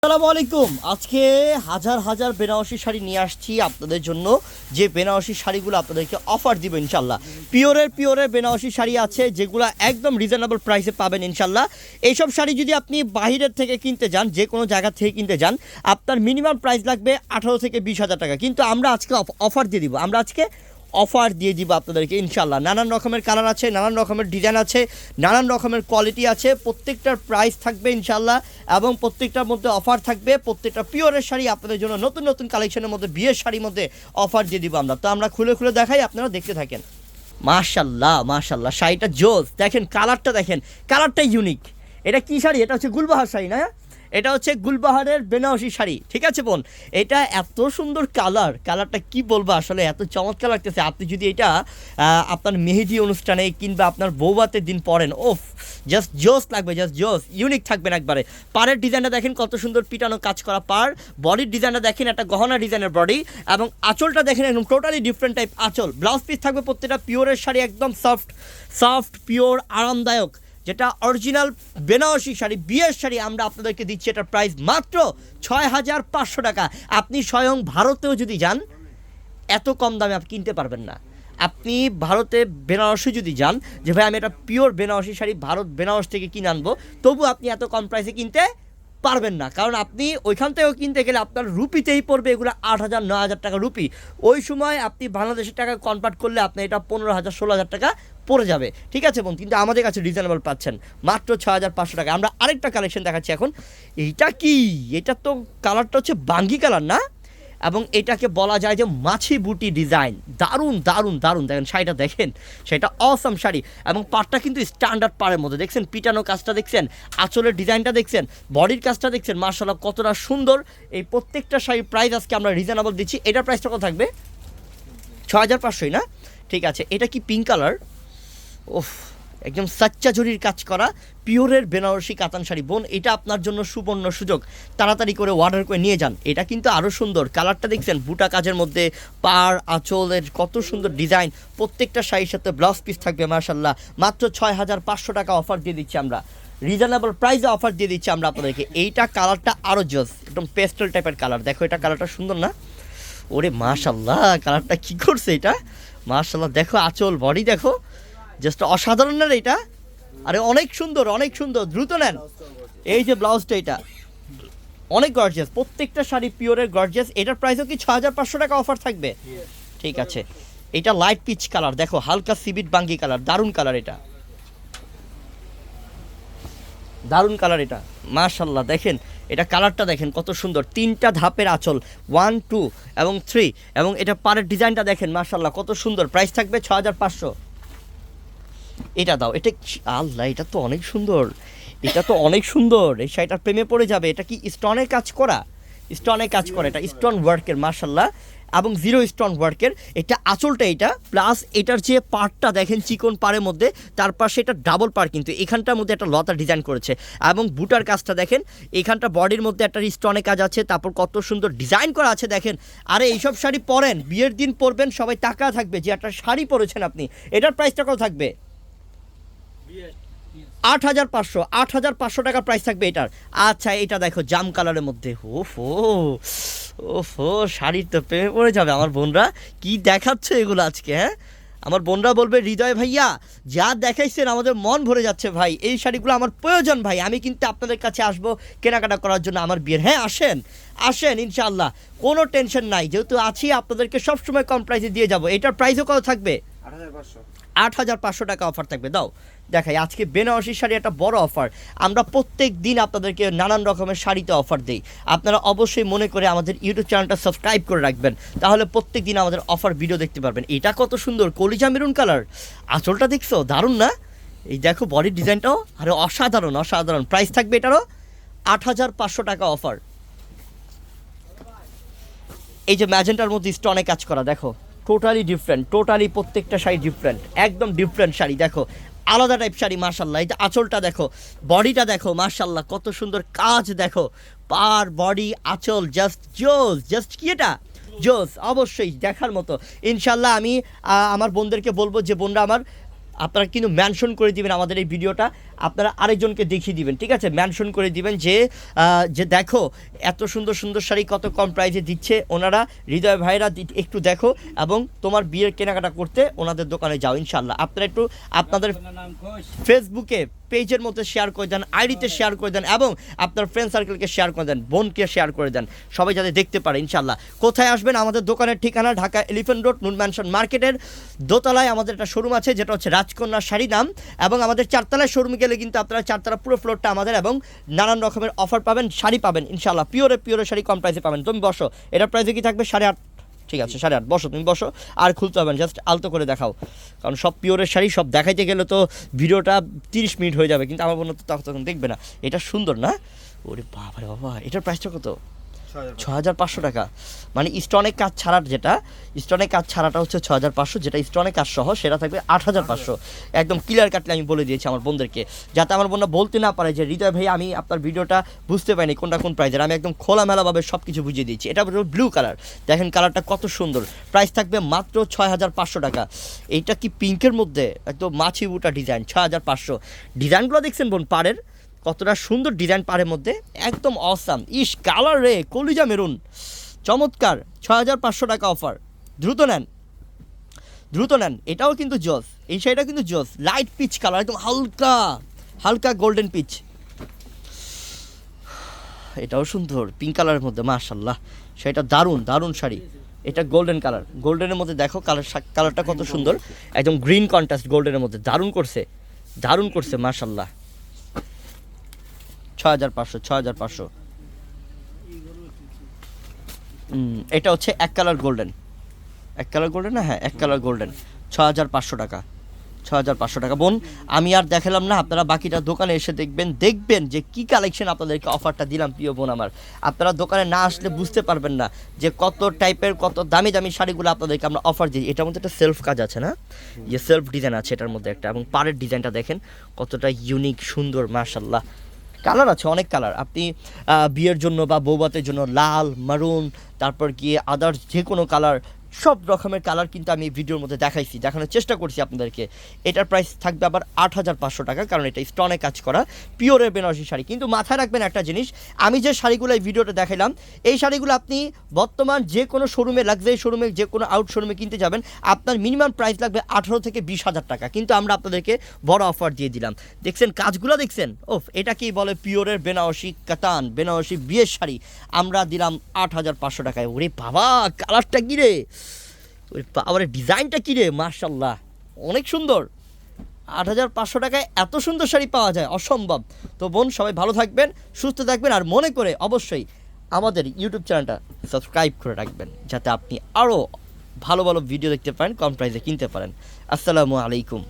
আসসালামু আলাইকুম। আজকে হাজার হাজার বেনারসি শাড়ি নিয়ে আসছি আপনাদের জন্য, যে বেনারসি শাড়িগুলো আপনাদেরকে অফার দিব ইনশাল্লাহ। পিওরের বেনারসি শাড়ি আছে যেগুলো একদম রিজনেবল প্রাইসে পাবেন ইনশাল্লাহ। এইসব শাড়ি যদি আপনি বাহিরের থেকে কিনতে যান, যে কোনো জায়গা থেকে কিনতে যান, আপনার মিনিমাম প্রাইস লাগবে 18 থেকে 20,000 টাকা। কিন্তু আমরা আজকে অফার দিয়ে দিব, অফার দিয়ে দিব আপনাদেরকে ইনশাল্লাহ। নানান রকমের কালার আছে, নানান রকমের ডিজাইন আছে, নানান রকমের কোয়ালিটি আছে, প্রত্যেকটার প্রাইস থাকবে ইনশাল্লাহ এবং প্রত্যেকটার মধ্যে অফার থাকবে। প্রত্যেকটা পিওরের শাড়ি আপনাদের জন্য নতুন নতুন কালেকশনের মধ্যে, বিয়ের শাড়ির মধ্যে অফার দিয়ে দিব আমরা। তো আমরা খুলে খুলে দেখাই, আপনারা দেখতে থাকেন। মাশাল্লাহ মাশাল্লাহ, শাড়িটা জোস, দেখেন কালারটা, দেখেন কালারটাই ইউনিক। এটা কি শাড়ি? এটা হচ্ছে গুলবাহার শাড়ি, না? এটা হচ্ছে গুলবাহারের বেনারসি শাড়ি, ঠিক আছে বোন? এটা এত সুন্দর কালারটা কি বলবো, আসলে এত চমৎকার লাগতেছে। আপনি যদি এটা আপনার মেহেদি অনুষ্ঠানে কিংবা আপনার বৌভাতের দিন পরেন, ওফ, জাস্ট জোস লাগবে, জাস্ট জোস, ইউনিক থাকবেন একবারে। পাড়ের ডিজাইনটা দেখেন কত সুন্দর পিটানো কাজ করা পাড়, বডির ডিজাইনটা দেখেন একটা গহনা ডিজাইনের বডি, এবং আঁচলটা দেখেন একদম টোটালি ডিফারেন্ট টাইপ আঁচল। ব্লাউজ পিস থাকবে প্রত্যেকটা পিওরের শাড়ি, একদম সফট পিওর আরামদায়ক, যেটা অরিজিনাল বেনারসি শাড়ি, বিয়ের শাড়ি। আমরা আপনাদেরকে দিচ্ছি এটার প্রাইস মাত্র 6,500 টাকা। আপনি স্বয়ং ভারতেও যদি যান, এত কম দামে আপনি কিনতে পারবেন না। আপনি ভারতে বেনারসি যদি যান, যে ভাই আমি একটা পিওর বেনারসি শাড়ি বেনারস থেকে কিনে আনবো, তবু আপনি এত কম প্রাইসে কিনতে পারবেন না। কারণ আপনি ওইখান থেকেও কিনতে গেলে আপনার রুপিতেই পড়বে এগুলো 8,000 9,000 টাকা রুপি। ওই সময় আপনি বাংলাদেশের টাকা কনভার্ট করলে আপনার এটা 15,000 16,000 টাকা পড়ে যাবে, ঠিক আছে বোন? কিন্তু আমাদের কাছে রিজনেবল পাচ্ছেন মাত্র 6,500 টাকা। আমরা আরেকটা কালেকশন দেখাচ্ছি এখন। এইটা কি? এটা তো কালারটা হচ্ছে বাঙ্গি কালার, না? এবং এটাকে বলা যায় যে মাছি বুটি ডিজাইন। দারুণ দারুণ দারুণ, দেখেন শাড়িটা, দেখেন সেটা অসম শাড়ি। এবং পাড়টা কিন্তু স্ট্যান্ডার্ড পাড়ের মধ্যে, দেখছেন পিটানো কাজটা দেখছেন, আঁচলের ডিজাইনটা দেখছেন, বডির কাজটা দেখছেন, মার্শাল্লাহ কতটা সুন্দর। এই প্রত্যেকটা শাড়ির প্রাইস আজকে আমরা রিজনেবল দিচ্ছি। এটার প্রাইসটা কত থাকবে? 6,500, না? ঠিক আছে। এটা কি পিঙ্ক কালার? ওফ, একদম সাচ্চা জরির কাজ করা পিওরের বেনারসি কাতান শাড়ি বোন। এটা আপনার জন্য সুবর্ণ সুযোগ, তাড়াতাড়ি করে অর্ডার করে নিয়ে যান। এটা কিন্তু আরও সুন্দর, কালারটা দেখছেন, বুটা কাজের মধ্যে পাড় আঁচলের কত সুন্দর ডিজাইন। প্রত্যেকটা শাড়ির সাথে ব্লাউজ পিস থাকবে মাশাল্লাহ। মাত্র 6,500 টাকা অফার দিয়ে দিচ্ছি আমরা, রিজনেবল প্রাইসে অফার দিয়ে দিচ্ছি আমরা আপনাদেরকে। এইটা কালারটা আরও জোস, একদম পেস্টেল টাইপের কালার। দেখো এটা কালারটা সুন্দর, না? ওরে মাশাল্লাহ, কালারটা কী করছে এটা, মাশাল্লাহ। দেখো আঁচল, বডি দেখো, জাস্ট অসাধারণ না এটা? আরে অনেক সুন্দর, অনেক সুন্দর, দ্রুত নেন। এই যে ব্লাউজটা, এটা অনেক গর্জিয়াস, প্রত্যেকটা শাড়ি পিওরের গর্জিয়াস। এটার প্রাইসও কি 6,500 টাকা অফার থাকবে? ঠিক আছে। এটা লাইট পিচ কালার, দেখো হালকা সিবিট বাঙ্গি কালার, দারুণ কালার, এটা দারুণ কালার এটা, মাশাল্লাহ। দেখেন এটা কালারটা দেখেন কত সুন্দর, 3টা ধাপের আঁচল, 1 2 এবং 3, এবং এটা পাড়ের ডিজাইনটা দেখেন মাশাল্লাহ কত সুন্দর। প্রাইস থাকবে 6,500। এটা দাও, এটা আল্লাহ, এটা তো অনেক সুন্দর, এটা তো অনেক সুন্দর। এই শাড়িটার প্রেমে পড়ে যাবে। এটা কি স্টোনের কাজ করা? স্টোনের কাজ করা, এটা স্টোন ওয়ার্কের মাশাল্লাহ, এবং 0 স্টোন ওয়ার্কের। এটা আঁচলটা, এটা প্লাস এটার যে পাড়টা দেখেন চিকন পাড়ের মধ্যে, তার পাশে এটা ডাবল পাড়, কিন্তু এখানটার মধ্যে একটা লতা ডিজাইন করেছে। এবং বুটার কাজটা দেখেন, এখানটা বডির মধ্যে একটা স্টোনের কাজ আছে, তারপর কত সুন্দর ডিজাইন করা আছে দেখেন। আরে এইসব শাড়ি পরেন, বিয়ের দিন পরবেন, সবাই টাকা থাকবে যে একটা শাড়ি পরেছেন আপনি। এটার প্রাইসটা কত থাকবে? 8,500 টাকা প্রাইস থাকবে এটার। আচ্ছা, এটা দেখো জাম কালারের মধ্যে, ওফো ওফো, শাড়ির তো প্রেমে পড়ে যাবে আমার বোনরা। কি দেখাচ্ছে এগুলো আজকে, হ্যাঁ? আমার বোনরা বলবে, হৃদয় ভাইয়া যা দেখাইছেন আমাদের মন ভরে যাচ্ছে ভাই, এই শাড়িগুলো আমার প্রয়োজন ভাই, আমি কিন্তু আপনাদের কাছে আসবো কেনাকাটা করার জন্য আমার বিয়ের। হ্যাঁ, আসেন ইনশাআল্লাহ, কোনো টেনশন নাই, যেহেতু আছি আপনাদেরকে সবসময় কম প্রাইসে দিয়ে যাবো। এটার প্রাইসও কত থাকবে? 8,500 টাকা অফার থাকবে। দাও দেখাই, আজকে বেনারসি শাড়ি একটা বড় অফার। আমরা প্রত্যেক দিন আপনাদেরকে নানান রকমের শাড়িতে অফার দিই। আপনারা অবশ্যই মনে করে আমাদের ইউটিউব চ্যানেলটা সাবস্ক্রাইব করে রাখবেন, তাহলে প্রত্যেক দিন আমাদের অফার ভিডিও দেখতে পারবেন। এটা কত সুন্দর, কলিজা মেরুন কালার, আঁচলটা দেখছো, দারুণ না? এই দেখো বডির ডিজাইনটাও, আরে অসাধারণ অসাধারণ। প্রাইস থাকবে এটারও 8,500 টাকা অফার। এই যে ম্যাজেন্টার মধ্যে স্টোনে কাজ করা, দেখো টোটালি ডিফারেন্ট, টোটালি প্রত্যেকটা শাড়ি ডিফারেন্ট, একদম ডিফারেন্ট শাড়ি। দেখো আলাদা টাইপ শাড়ি মাশাল্লাহ। এটা আঁচলটা দেখো, বডিটা দেখো মাশাল্লাহ কত সুন্দর কাজ। দেখো পার বডি আঁচল, জাস্ট কি এটা জোস, অবশ্যই দেখার মতো ইনশাল্লাহ। আমি আমার বোনদেরকে বলবো যে বোনরা আমার আপনারা কিন্তু মেনশন করে দিবেন আমাদের এই ভিডিওটা, আপনারা আরেকজনকে দেখিয়ে দিবেন, ঠিক আছে? মেনশন করে দিবেন যে দেখো এত সুন্দর সুন্দর শাড়ি কত কম প্রাইসে দিচ্ছে ওনারা, হৃদয় ভাইরা একটু দেখো, এবং তোমার বিয়ের কেনাকাটা করতে ওনাদের দোকানে যাও ইনশাল্লাহ। আপনারা একটু আপনাদের ফেসবুকে পেজের মধ্যে শেয়ার করে দেন, আইডিতে শেয়ার করে দেন, এবং আপনার ফ্রেন্ড সার্কেলকে শেয়ার করে দেন, বোনকে শেয়ার করে দেন, সবাই যাতে দেখতে পারে ইনশাল্লাহ। কোথায় আসবেন? আমাদের দোকানের ঠিকানা ঢাকা এলিফ্যান্ট রোড নুন ম্যানশন মার্কেটের দোতলায় আমাদের একটা শোরুম আছে, যেটা হচ্ছে রাজকন্যা শাড়ি নাম, এবং আমাদের চারতলায় শোরুমে গেলে কিন্তু আপনারা চারতলা পুরো ফ্লোরটা আমাদের, এবং নানান রকমের অফার পাবেন, শাড়ি পাবেন ইনশাল্লাহ, পিওরে শাড়ি কম প্রাইসে পাবেন। তুমি বসো, এটার প্রাইসে কি থাকবে 8.5, ঠিক আছে 8.5, বসো তুমি বসো, আর খুলতে হবে না, জাস্ট আলতো করে দেখাও, কারণ সব পিওরের শাড়ি সব দেখাইতে গেলে তো ভিডিওটা 30 মিনিট হয়ে যাবে, কিন্তু আমার মনে তো তখন দেখবে না। এটা সুন্দর না? ওরে বাবা রে বাবা, এটার প্রাইসটা কত? 6,500 টাকা। মানে স্টোনের কাজ ছাড়া, যেটা স্টোনের কাজ ছাড়াটা হচ্ছে 6,500, যেটা স্টোনের কাজ সহ সেটা থাকবে 8,500। একদম ক্লিয়ার কাটলে আমি বলে দিয়েছি আমার বোনদেরকে, যাতে আমার বোনরা বলতে না পারে যে হৃদয় ভাই আমি আপনার ভিডিওটা বুঝতে পারিনি কোনটা কোন প্রাইসের। আমি একদম খোলামেলাভাবে সব কিছু বুঝিয়ে দিয়েছি। এটা ব্লু কালার, দেখেন কালারটা কত সুন্দর, প্রাইস থাকবে মাত্র 6,500 টাকা। এইটা কি পিঙ্কের মধ্যে একদম মাছি বুটা ডিজাইন, 6,500। ডিজাইনগুলো দেখছেন বোন পাড়ের, কতটা সুন্দর ডিজাইন পাড়ের মধ্যে, একদম অসাম। ইস কালার রে, কলিজা মেরুন, চমৎকার। 6,500 টাকা অফার, দ্রুত নেন দ্রুত নেন। এটাও কিন্তু জস, এই শাড়িটা কিন্তু জস, লাইট পিচ কালার, একদম হালকা হালকা গোল্ডেন পিচ। এটাও সুন্দর পিঙ্ক কালারের মধ্যে, মাশাল্লাহ শাড়িটা দারুণ দারুণ শাড়ি। এটা গোল্ডেন কালার, গোল্ডেনের মধ্যে দেখো কালারটা কত সুন্দর, একদম গ্রিন কন্ট্রাস্ট গোল্ডেনের মধ্যে, দারুণ করছে মাশাল্লাহ। 6,500। এটা হচ্ছে এক কালার গোল্ডেন না? হ্যাঁ, এক কালার গোল্ডেন, 6,500 টাকা। 6,500 টাকা বোন, আমি আর দেখালাম না, আপনারা বাকিটা দোকানে এসে দেখবেন যে কি কালেকশন আপনাদেরকে অফারটা দিলাম প্রিয় বোন আমার। আপনারা দোকানে না আসলে বুঝতে পারবেন না যে কত টাইপের কত দামি দামি শাড়িগুলো আপনাদেরকে আমরা অফার দিই। এটার মধ্যে একটা সেলফ কাজ আছে না, যে সেলফ ডিজাইন আছে এটার মধ্যে একটা, এবং পাড়ের ডিজাইনটা দেখেন কতটা ইউনিক সুন্দর মাশাল্লাহ। কালার আছে অনেক কালার, আপনি বিয়ের জন্য বা বৌভাতের জন্য লাল, মারুন, তারপর গিয়ে আদার্স যে কোনো কালার, সব রকমের কালার কিন্তু আমি ভিডিওর মধ্যে দেখানোর চেষ্টা করছি আপনাদেরকে। এটার প্রাইস থাকবে আবার 8,500 টাকা, কারণ এটা স্টোনে কাজ করা পিওরের বেনারসি শাড়ি। কিন্তু মাথায় রাখবেন একটা জিনিস, আমি যে শাড়িগুলো এই ভিডিওতে দেখাইলাম, এই শাড়িগুলো আপনি বর্তমান যে কোনো শোরুমে, লাক্সারি শোরুমে, যে কোনো আউট শোরুমে কিনতে যাবেন, আপনার মিনিমাম প্রাইস লাগবে 18 থেকে 20,000 টাকা। কিন্তু আমরা আপনাদেরকে বড় অফার দিয়ে দিলাম। দেখছেন কাজগুলো, দেখছেন ওফ, এটা কি বলে পিওরের বেনারসি কাতান, বেনারসি বিয়ের শাড়ি, আমরা দিলাম 8,500 টাকায়। ওরে বাবা, কালারটা কী রে, আবার ডিজাইনটা কী রে, মার্শাল্লাহ অনেক সুন্দর। 8,500 টাকায় এত সুন্দর শাড়ি পাওয়া যায়, অসম্ভব। তো বোন সবাই ভালো থাকবেন, সুস্থ থাকবেন, আর মনে করে অবশ্যই আমাদের ইউটিউব চ্যানেলটা সাবস্ক্রাইব করে রাখবেন, যাতে আপনি আরও ভালো ভালো ভিডিও দেখতে পারেন, কম প্রাইসে কিনতে পারেন। আসসালামু আলাইকুম।